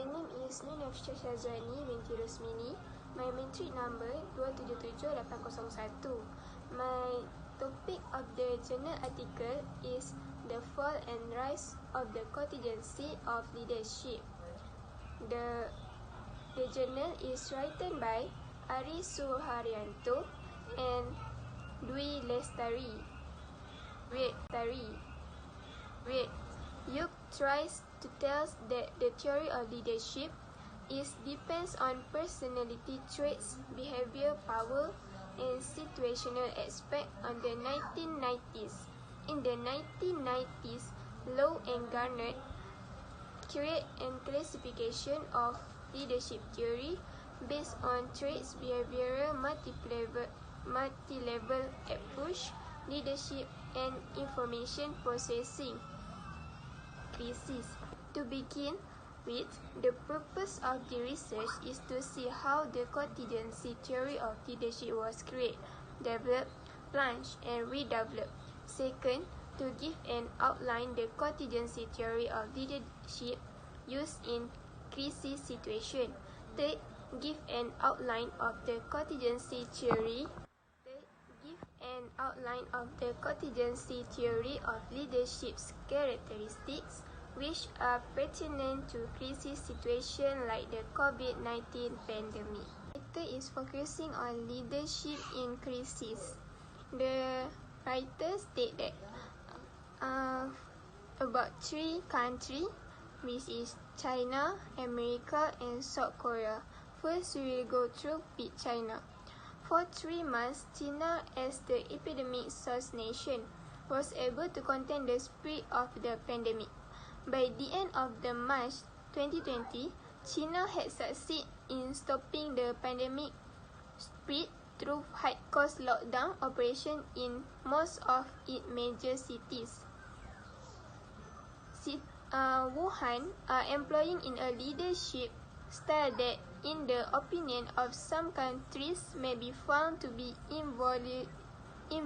My name is Nunafsha Syazwani binti Rosmini. My matric number 277801. My topic of the journal article is the fall and rise of the contingency of leadership. The journal is written by Ari Suharyanto and Dwi Lestari. Yuk tries to tell us that the theory of leadership depends on personality traits, behavior, power, and situational aspect on the 1990s. In the 1990s, Lowe and Garnett create a classification of leadership theory based on traits, behavioral, multi-level approach, leadership, and information processing. To begin with, the purpose of the research is to see how the contingency theory of leadership was created, developed, launched, and redeveloped. Second, to give an outline the contingency theory of leadership used in crisis situation. Third, give an outline of the contingency theory. Of leadership's characteristics, which are pertinent to crisis situations like the COVID-19 pandemic. Writer is focusing on leadership in crisis. The writer states that about 3 countries, which is China, America, and South Korea. First, we will go through with China. For 3 months, China, as the epidemic source nation, was able to contain the spread of the pandemic. By the end of March 2020, China had succeeded in stopping the pandemic spread through high-cost lockdown operation in most of its major cities. Wuhan are employing in a leadership style that, in the opinion of some countries, may be found to be in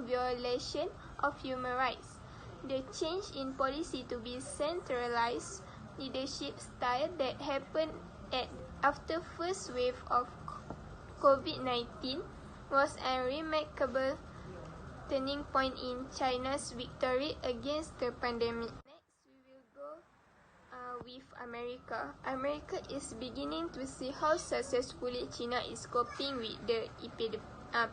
violation of human rights. The change in policy to be centralized leadership style that happened after first wave of COVID-19 was a remarkable turning point in China's victory against the pandemic. Next, we will go with America. America is beginning to see how successfully China is coping with the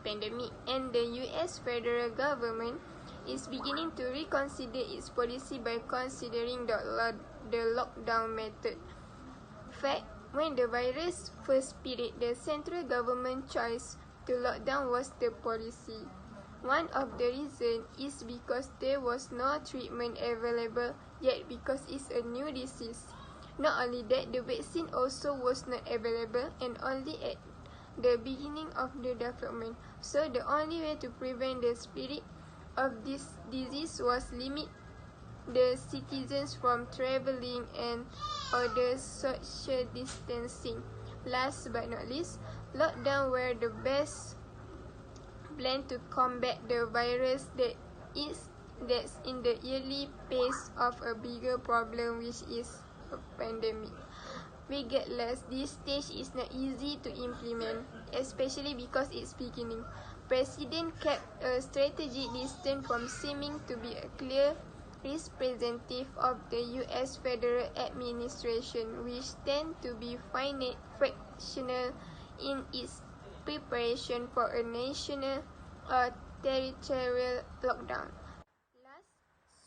pandemic, and the U.S. federal government is beginning to reconsider its policy by considering the lockdown method. Fact, when the virus first spread, the central government choice to lockdown was the policy. One of the reasons is because there was no treatment available yet because it's a new disease. Not only that, the vaccine also was not available and only at the beginning of the development. So the only way to prevent the spread of this disease was limit the citizens from traveling and order social distancing. Last but not least, lockdown were the best plan to combat the virus that's in the early phase of a bigger problem, which is a pandemic. Regardless, this stage is not easy to implement, especially because it's beginning. President kept a strategic distance from seeming to be a clear representative of the U.S. federal administration, which tend to be fractional in its preparation for a national or territorial lockdown. Last,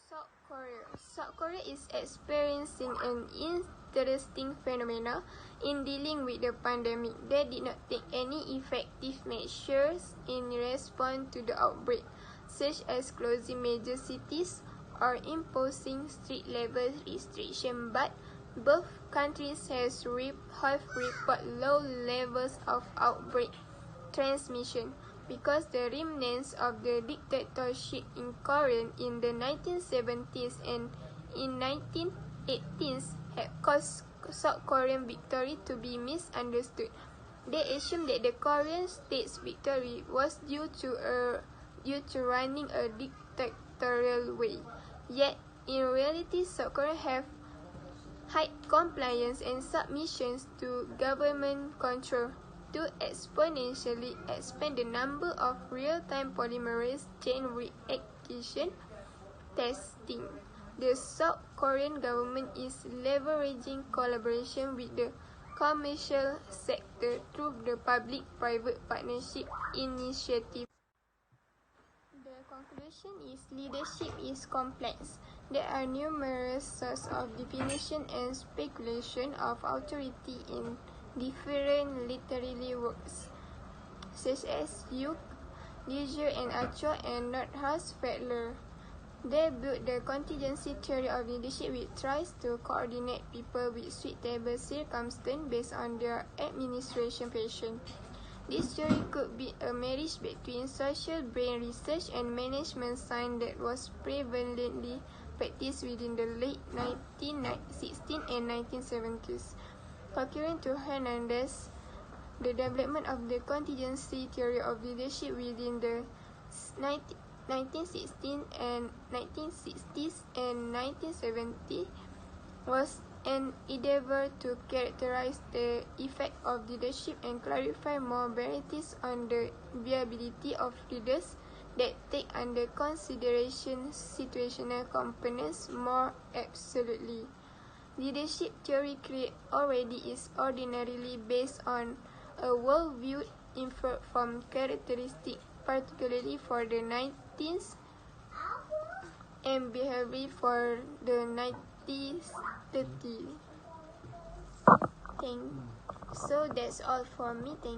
South Korea. South Korea is experiencing an interesting phenomena in dealing with the pandemic. They did not take any effective measures in response to the outbreak, such as closing major cities or imposing street-level restrictions, but both countries have reported low levels of outbreak transmission because the remnants of the dictatorship in Korea in the 1970s and in 1980s had caused South Korean victory to be misunderstood. They assumed that the Korean state's victory was due to running a dictatorial way. Yet, in reality, South Korea have height compliance and submissions to government control, to exponentially expand the number of real-time polymerase chain reaction testing. The South Korean government is leveraging collaboration with the commercial sector through the public-private partnership initiative. The conclusion is leadership is complex. There are numerous sources of definition and speculation of authority in different literary works, such as Hugh, Leisure and Acho and Nordhaus Fedler. They built the contingency theory of leadership, which tries to coordinate people with suitable circumstances based on their administration passion. This theory could be a marriage between social brain research and management science that was prevalently practiced within the late 1960s and 1970s. According to Hernandez, the development of the contingency theory of leadership within the 1960s and 1970s was an endeavor to characterize the effect of leadership and clarify more varieties on the viability of leaders that take under consideration situational components more absolutely. Leadership theory already is ordinarily based on a worldview inferred from characteristics, particularly for the 19th and behavior for the 1930s. So that's all for me. Thank you.